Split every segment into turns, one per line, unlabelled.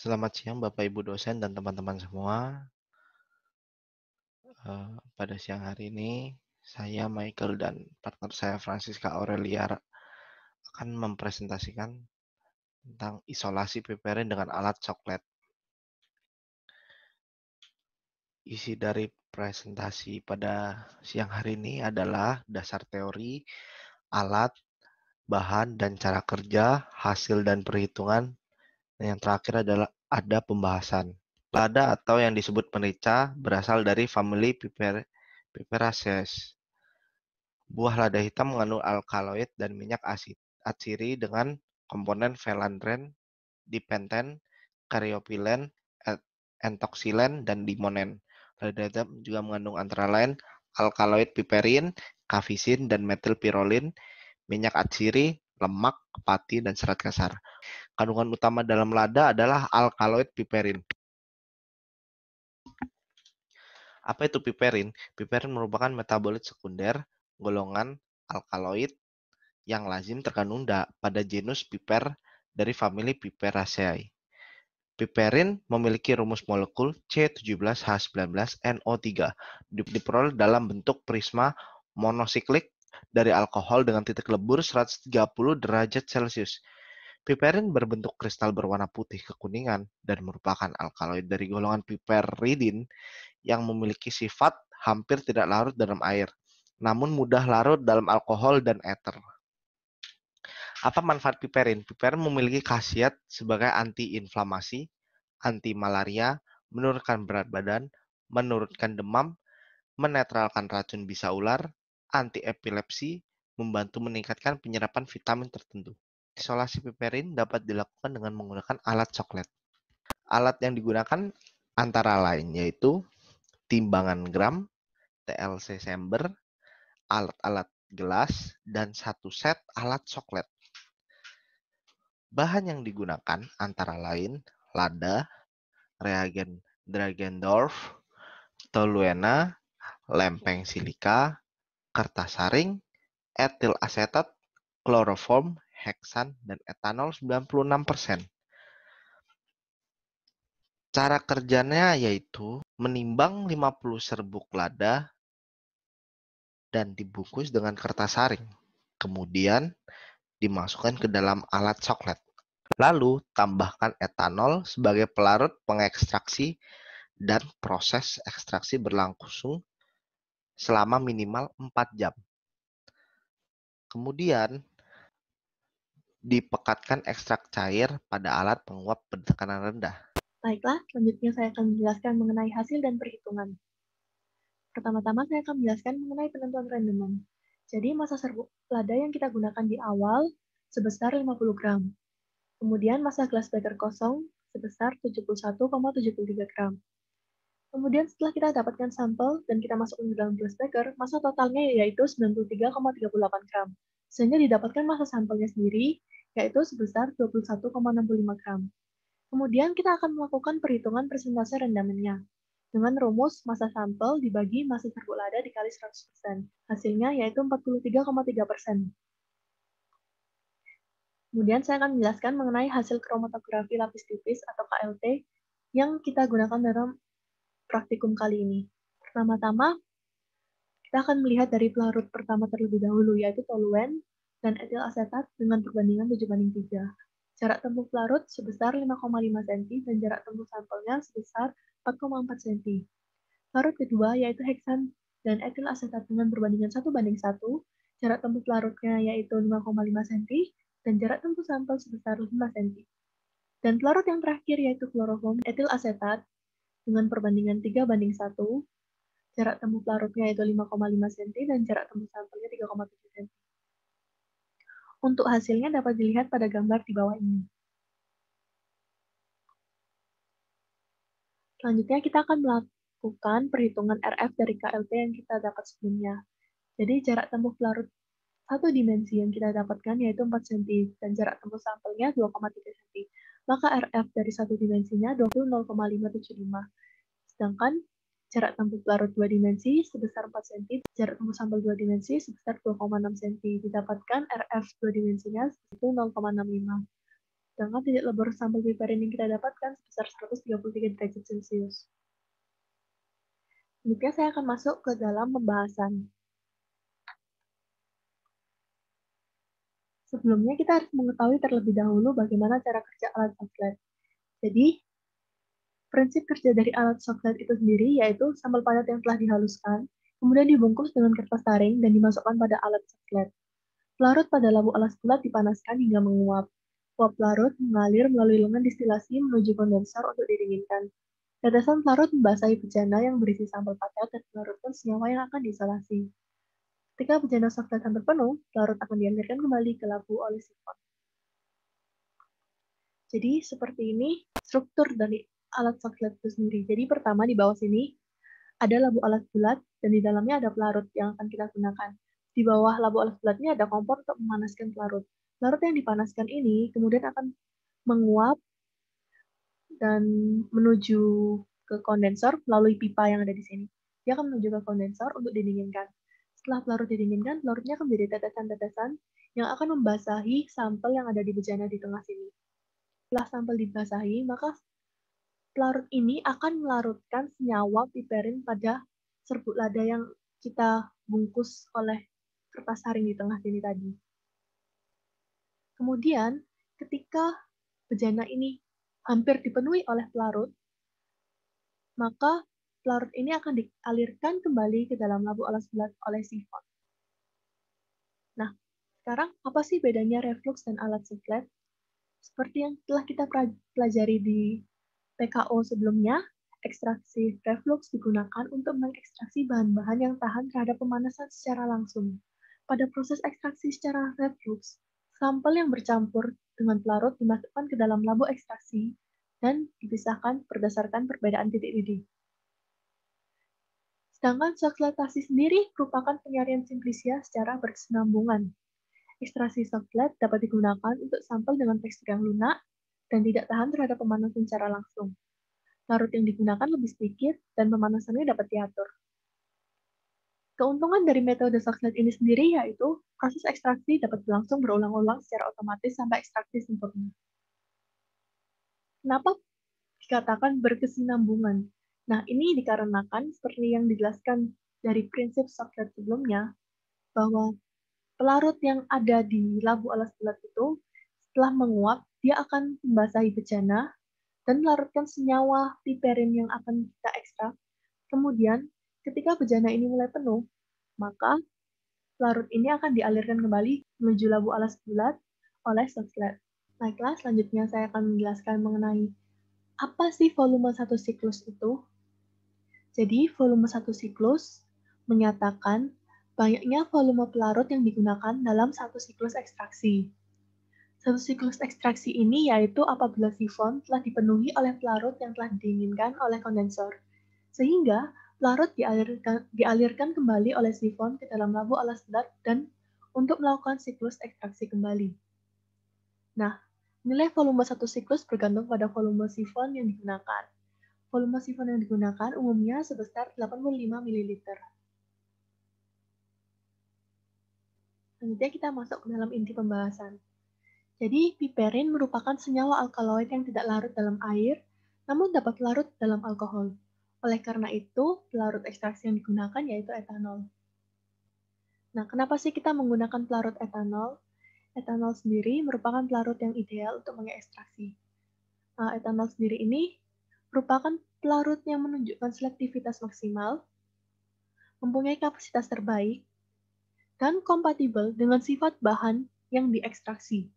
Selamat siang Bapak Ibu dosen dan teman-teman semua. Pada siang hari ini, saya Michael dan partner saya Francisca Aurelia akan mempresentasikan tentang isolasi piperin dengan alat coklat. Isi dari presentasi pada siang hari ini adalah dasar teori, alat, bahan, dan cara kerja, hasil dan perhitungan. Dan yang terakhir adalah ada pembahasan. Lada atau yang disebut merica berasal dari famili Piperaceae. Buah lada hitam mengandung alkaloid dan minyak atsiri dengan komponen valandren, dipenten, karyopilen, entoksilen, dan limonen. Lada hitam juga mengandung antara lain alkaloid piperin, kafisin, dan metilpirolin, minyak atsiri, lemak, pati, dan serat kasar. Kandungan utama dalam lada adalah alkaloid piperin. Apa itu piperin? Piperin merupakan metabolit sekunder golongan alkaloid yang lazim terkandung pada genus Piper dari famili Piperaceae. Piperin memiliki rumus molekul C17H19NO3 diperoleh dalam bentuk prisma monosiklik dari alkohol dengan titik lebur 130 derajat Celcius. Piperin berbentuk kristal berwarna putih kekuningan dan merupakan alkaloid dari golongan piperidin yang memiliki sifat hampir tidak larut dalam air, namun mudah larut dalam alkohol dan ether. Apa manfaat piperin? Piperin memiliki khasiat sebagai anti-inflamasi, anti-malaria, menurunkan berat badan, menurunkan demam, menetralkan racun bisa ular, anti-epilepsi, membantu meningkatkan penyerapan vitamin tertentu. Isolasi piperin dapat dilakukan dengan menggunakan alat coklat. Alat yang digunakan antara lain yaitu timbangan gram, TLC Chamber, alat-alat gelas, dan satu set alat coklat. Bahan yang digunakan antara lain lada, reagen Dragendorf, toluena, lempeng silika, kertas saring, etil asetat, kloroform, heksan, dan etanol 96%. Cara kerjanya yaitu menimbang 50 serbuk lada dan dibungkus dengan kertas saring. Kemudian dimasukkan ke dalam alat coklat. Lalu tambahkan etanol sebagai pelarut pengekstraksi dan proses ekstraksi berlangsung selama minimal 4 jam. Kemudian dipekatkan ekstrak cair pada alat penguap bertekanan rendah.
Baiklah, selanjutnya saya akan menjelaskan mengenai hasil dan perhitungan. Pertama-tama saya akan menjelaskan mengenai penentuan rendemen. Jadi massa serbuk lada yang kita gunakan di awal sebesar 50 gram. Kemudian massa gelas beker kosong sebesar 71,73 gram. Kemudian setelah kita dapatkan sampel dan kita masukkan ke dalam gelas beker, massa totalnya yaitu 93,38 gram. Sehingga didapatkan massa sampelnya sendiri yaitu sebesar 21,65 gram. Kemudian kita akan melakukan perhitungan persentase rendamannya dengan rumus massa sampel dibagi massa serbuk lada dikali 100%. Hasilnya yaitu 43,3%. Kemudian saya akan menjelaskan mengenai hasil kromatografi lapis tipis atau KLT yang kita gunakan dalam praktikum kali ini. Pertama-tama, kita akan melihat dari pelarut pertama terlebih dahulu, yaitu toluen dan etil asetat dengan perbandingan 7:3. Jarak tempuh pelarut sebesar 5,5 cm dan jarak tempuh sampelnya sebesar 4,4 cm. Pelarut kedua yaitu heksan dan etil asetat dengan perbandingan 1:1, jarak tempuh pelarutnya yaitu 5,5 cm dan jarak tempuh sampel sebesar 5 cm. Dan pelarut yang terakhir yaitu kloroform etil asetat dengan perbandingan 3:1, jarak tempuh pelarutnya yaitu 5,5 cm dan jarak tempuh sampelnya 3,7 cm. Untuk hasilnya dapat dilihat pada gambar di bawah ini. Selanjutnya kita akan melakukan perhitungan RF dari KLT yang kita dapat sebelumnya. Jadi jarak tempuh pelarut satu dimensi yang kita dapatkan yaitu 4 cm dan jarak tempuh sampelnya 2,3 cm. Maka RF dari satu dimensinya 0,575. Sedangkan jarak tempuh pelarut 2 dimensi sebesar 4 cm, jarak tempuh sampel 2 dimensi sebesar 2,6 cm. Didapatkan RF 2 dimensinya itu 0,65. Sedangkan titik lebur sampel piperin yang kita dapatkan sebesar 133 derajat Celcius. Selanjutnya saya akan masuk ke dalam pembahasan. Sebelumnya kita harus mengetahui terlebih dahulu bagaimana cara kerja alat Soxhlet. Jadi, prinsip kerja dari alat Soxhlet itu sendiri yaitu sampel padat yang telah dihaluskan, kemudian dibungkus dengan kertas taring dan dimasukkan pada alat Soxhlet. Pelarut pada labu alas bulat dipanaskan hingga menguap. Uap pelarut mengalir melalui lengan distilasi menuju kondensor untuk didinginkan. Tetesan pelarut membasahi bejana yang berisi sampel padat dan melarutkan senyawa yang akan diisolasi. Ketika bejana Soxhlet hampir penuh, pelarut akan dialirkan kembali ke labu oleh sifon. Jadi seperti ini struktur dari alat Soxhlet itu sendiri. Jadi pertama di bawah sini ada labu alas bulat dan di dalamnya ada pelarut yang akan kita gunakan. Di bawah labu alas bulat ini ada kompor untuk memanaskan pelarut. Pelarut yang dipanaskan ini kemudian akan menguap dan menuju ke kondensor melalui pipa yang ada di sini. Dia akan menuju ke kondensor untuk didinginkan. Setelah pelarut didinginkan, pelarutnya akan menjadi tetesan-tetesan yang akan membasahi sampel yang ada di bejana di tengah sini. Setelah sampel dibasahi, maka pelarut ini akan melarutkan senyawa piperin pada serbuk lada yang kita bungkus oleh kertas taring di tengah sini tadi. Kemudian, ketika bejana ini hampir dipenuhi oleh pelarut, maka pelarut ini akan dialirkan kembali ke dalam labu alas bulat oleh sifon. Nah, sekarang apa sih bedanya reflux dan alat Soxhlet? Seperti yang telah kita pelajari di PKO sebelumnya, ekstraksi reflux digunakan untuk mengekstraksi bahan-bahan yang tahan terhadap pemanasan secara langsung. Pada proses ekstraksi secara reflux, sampel yang bercampur dengan pelarut dimasukkan ke dalam labu ekstraksi dan dipisahkan berdasarkan perbedaan titik didih. Sedangkan Soxhletasi sendiri merupakan penyarian simplisia secara berkesinambungan. Ekstraksi Soxhlet dapat digunakan untuk sampel dengan tekstur yang lunak dan tidak tahan terhadap pemanasan secara langsung. Larut yang digunakan lebih sedikit dan pemanasannya dapat diatur. Keuntungan dari metode Soxhlet ini sendiri yaitu proses ekstraksi dapat berlangsung berulang-ulang secara otomatis sampai ekstraksi sempurna. Kenapa dikatakan berkesinambungan? Nah, ini dikarenakan seperti yang dijelaskan dari prinsip Soxhlet sebelumnya, bahwa pelarut yang ada di labu alas bulat itu setelah menguap, dia akan membasahi bejana dan melarutkan senyawa piperin yang akan kita ekstrak. Kemudian, ketika bejana ini mulai penuh, maka pelarut ini akan dialirkan kembali menuju labu alas bulat oleh Soxhlet. Baiklah, selanjutnya saya akan menjelaskan mengenai apa sih volume satu siklus itu. Jadi, volume satu siklus menyatakan banyaknya volume pelarut yang digunakan dalam satu siklus ekstraksi. Satu siklus ekstraksi ini yaitu apabila sifon telah dipenuhi oleh pelarut yang telah didinginkan oleh kondensor, sehingga pelarut dialirkan kembali oleh sifon ke dalam labu alas bulat dan untuk melakukan siklus ekstraksi kembali. Nah, nilai volume satu siklus bergantung pada volume sifon yang digunakan. Volume sifon yang digunakan umumnya sebesar 85 ml. Selanjutnya kita masuk ke dalam inti pembahasan. Jadi, piperin merupakan senyawa alkaloid yang tidak larut dalam air, namun dapat larut dalam alkohol. Oleh karena itu, pelarut ekstraksi yang digunakan yaitu etanol. Nah, kenapa sih kita menggunakan pelarut etanol? Etanol sendiri merupakan pelarut yang ideal untuk mengekstraksi. Nah, etanol sendiri ini merupakan pelarut yang menunjukkan selektivitas maksimal, mempunyai kapasitas terbaik, dan kompatibel dengan sifat bahan yang diekstraksi.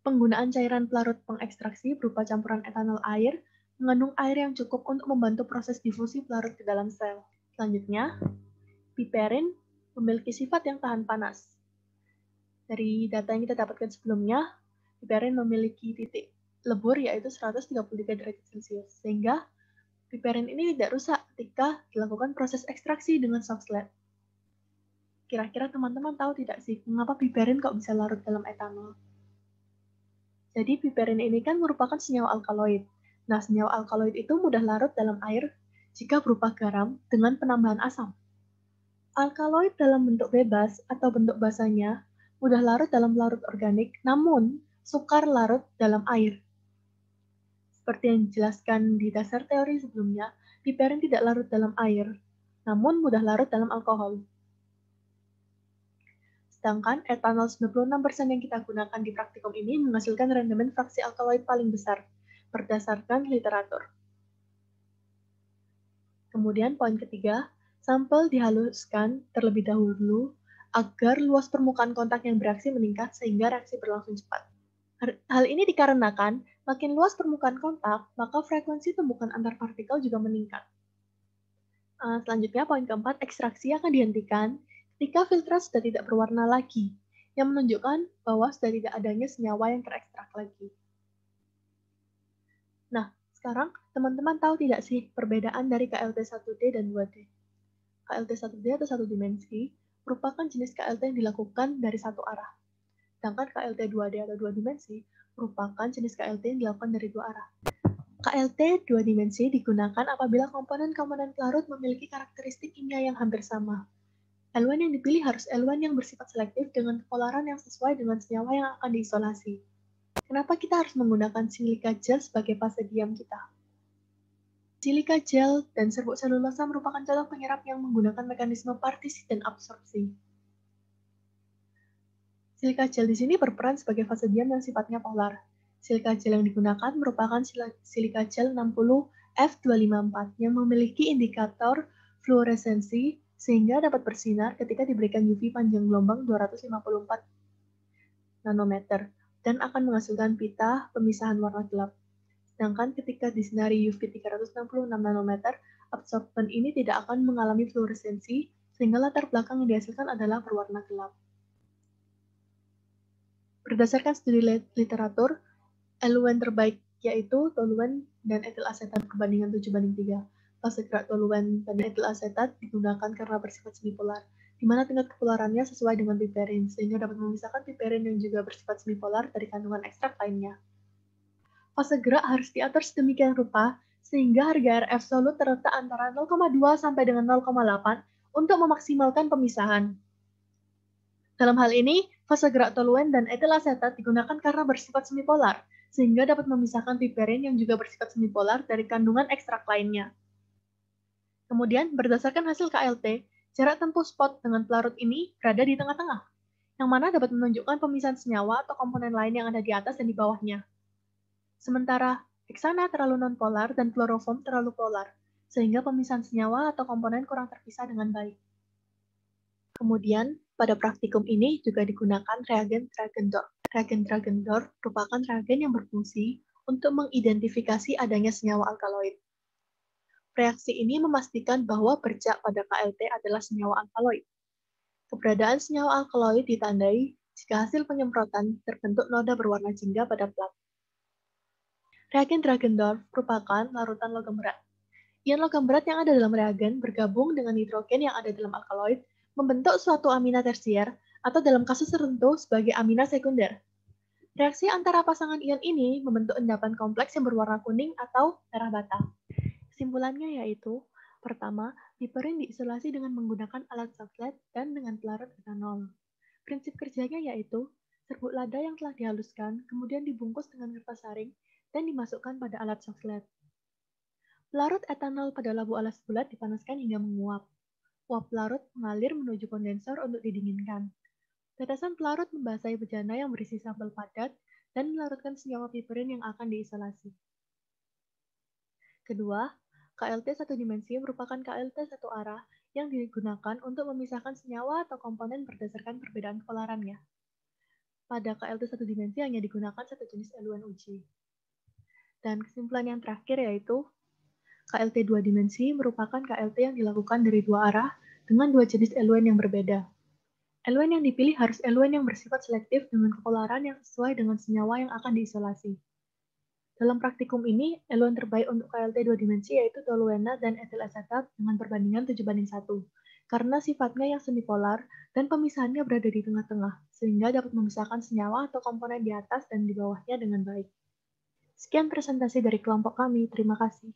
Penggunaan cairan pelarut pengekstraksi berupa campuran etanol air mengandung air yang cukup untuk membantu proses difusi pelarut ke dalam sel. Selanjutnya, piperin memiliki sifat yang tahan panas. Dari data yang kita dapatkan sebelumnya, piperin memiliki titik lebur yaitu 133 derajat Celcius, sehingga piperin ini tidak rusak ketika dilakukan proses ekstraksi dengan Soxhlet. Kira-kira teman-teman tahu tidak sih, mengapa piperin kok bisa larut dalam etanol? Jadi piperin ini kan merupakan senyawa alkaloid. Nah, senyawa alkaloid itu mudah larut dalam air jika berupa garam dengan penambahan asam. Alkaloid dalam bentuk bebas atau bentuk basanya mudah larut dalam larut organik, namun sukar larut dalam air. Seperti yang dijelaskan di dasar teori sebelumnya, piperin tidak larut dalam air, namun mudah larut dalam alkohol. Sedangkan etanol 96% yang kita gunakan di praktikum ini menghasilkan rendemen fraksi alkaloid paling besar, berdasarkan literatur. Kemudian poin ketiga, sampel dihaluskan terlebih dahulu agar luas permukaan kontak yang bereaksi meningkat sehingga reaksi berlangsung cepat. Hal ini dikarenakan makin luas permukaan kontak, maka frekuensi tumbukan antar partikel juga meningkat. Selanjutnya, poin keempat, ekstraksi akan dihentikan ketika filtrat sudah tidak berwarna lagi, yang menunjukkan bahwa sudah tidak adanya senyawa yang terekstrak lagi. Nah, sekarang teman-teman tahu tidak sih perbedaan dari KLT1D dan 2D? KLT1D atau satu dimensi merupakan jenis KLT yang dilakukan dari satu arah. Sedangkan KLT2D atau dua dimensi merupakan jenis KLT yang dilakukan dari dua arah. KLT dua dimensi digunakan apabila komponen-komponen pelarut memiliki karakteristik kimia yang hampir sama. Eluan yang dipilih harus eluan yang bersifat selektif dengan polaran yang sesuai dengan senyawa yang akan diisolasi. Kenapa kita harus menggunakan silika gel sebagai fase diam kita? Silika gel dan serbuk selulosa merupakan contoh penyerap yang menggunakan mekanisme partisi dan absorpsi. Silika gel di sini berperan sebagai fase diam yang sifatnya polar. Silika gel yang digunakan merupakan silika gel 60F254 yang memiliki indikator fluoresensi sehingga dapat bersinar ketika diberikan UV panjang gelombang 254 nanometer dan akan menghasilkan pita pemisahan warna gelap. Sedangkan ketika disinari UV 366 nanometer, absorben ini tidak akan mengalami fluoresensi sehingga latar belakang yang dihasilkan adalah berwarna gelap. Berdasarkan studi literatur, eluan terbaik yaitu toluene dan etil asetat perbandingan 7:3. Fase gerak toluene dan etil asetat digunakan karena bersifat semipolar, di mana tingkat kepolarannya sesuai dengan piperin, sehingga dapat memisahkan piperin yang juga bersifat semipolar dari kandungan ekstrak lainnya. Fase gerak harus diatur sedemikian rupa sehingga harga RF absolut terletak antara 0,2 sampai dengan 0,8 untuk memaksimalkan pemisahan. Dalam hal ini, fase gerak toluene dan etil asetat digunakan karena bersifat semipolar, sehingga dapat memisahkan piperin yang juga bersifat semipolar dari kandungan ekstrak lainnya. Kemudian, berdasarkan hasil KLT, jarak tempuh spot dengan pelarut ini berada di tengah-tengah, yang mana dapat menunjukkan pemisahan senyawa atau komponen lain yang ada di atas dan di bawahnya. Sementara, heksana terlalu nonpolar dan kloroform terlalu polar, sehingga pemisahan senyawa atau komponen kurang terpisah dengan baik. Kemudian, pada praktikum ini juga digunakan reagen Dragendorf. Reagen Dragendorf merupakan reagen yang berfungsi untuk mengidentifikasi adanya senyawa alkaloid. Reaksi ini memastikan bahwa bercak pada KLT adalah senyawa alkaloid. Keberadaan senyawa alkaloid ditandai jika hasil penyemprotan terbentuk noda berwarna jingga pada plat. Reagen Dragendorf merupakan larutan logam berat. Ion logam berat yang ada dalam reagen bergabung dengan nitrogen yang ada dalam alkaloid membentuk suatu amina tersier atau dalam kasus tertentu sebagai amina sekunder. Reaksi antara pasangan ion ini membentuk endapan kompleks yang berwarna kuning atau merah bata. Kesimpulannya yaitu, pertama, piperin diisolasi dengan menggunakan alat Soxhlet dan dengan pelarut etanol. Prinsip kerjanya yaitu, serbuk lada yang telah dihaluskan kemudian dibungkus dengan kertas saring dan dimasukkan pada alat Soxhlet. Pelarut etanol pada labu alas bulat dipanaskan hingga menguap. Uap pelarut mengalir menuju kondensor untuk didinginkan. Tetesan pelarut membasahi bejana yang berisi sampel padat dan melarutkan senyawa piperin yang akan diisolasi. Kedua, KLT satu dimensi merupakan KLT satu arah yang digunakan untuk memisahkan senyawa atau komponen berdasarkan perbedaan polarannya. Pada KLT satu dimensi hanya digunakan satu jenis eluan uji. Dan kesimpulan yang terakhir yaitu, KLT dua dimensi merupakan KLT yang dilakukan dari dua arah dengan dua jenis eluan yang berbeda. Eluan yang dipilih harus eluan yang bersifat selektif dengan kepolaran yang sesuai dengan senyawa yang akan diisolasi. Dalam praktikum ini, eluan terbaik untuk KLT dua dimensi yaitu toluene dan etil asetat dengan perbandingan 7:1, karena sifatnya yang semipolar dan pemisahannya berada di tengah-tengah, sehingga dapat memisahkan senyawa atau komponen di atas dan di bawahnya dengan baik. Sekian presentasi dari kelompok kami, terima kasih.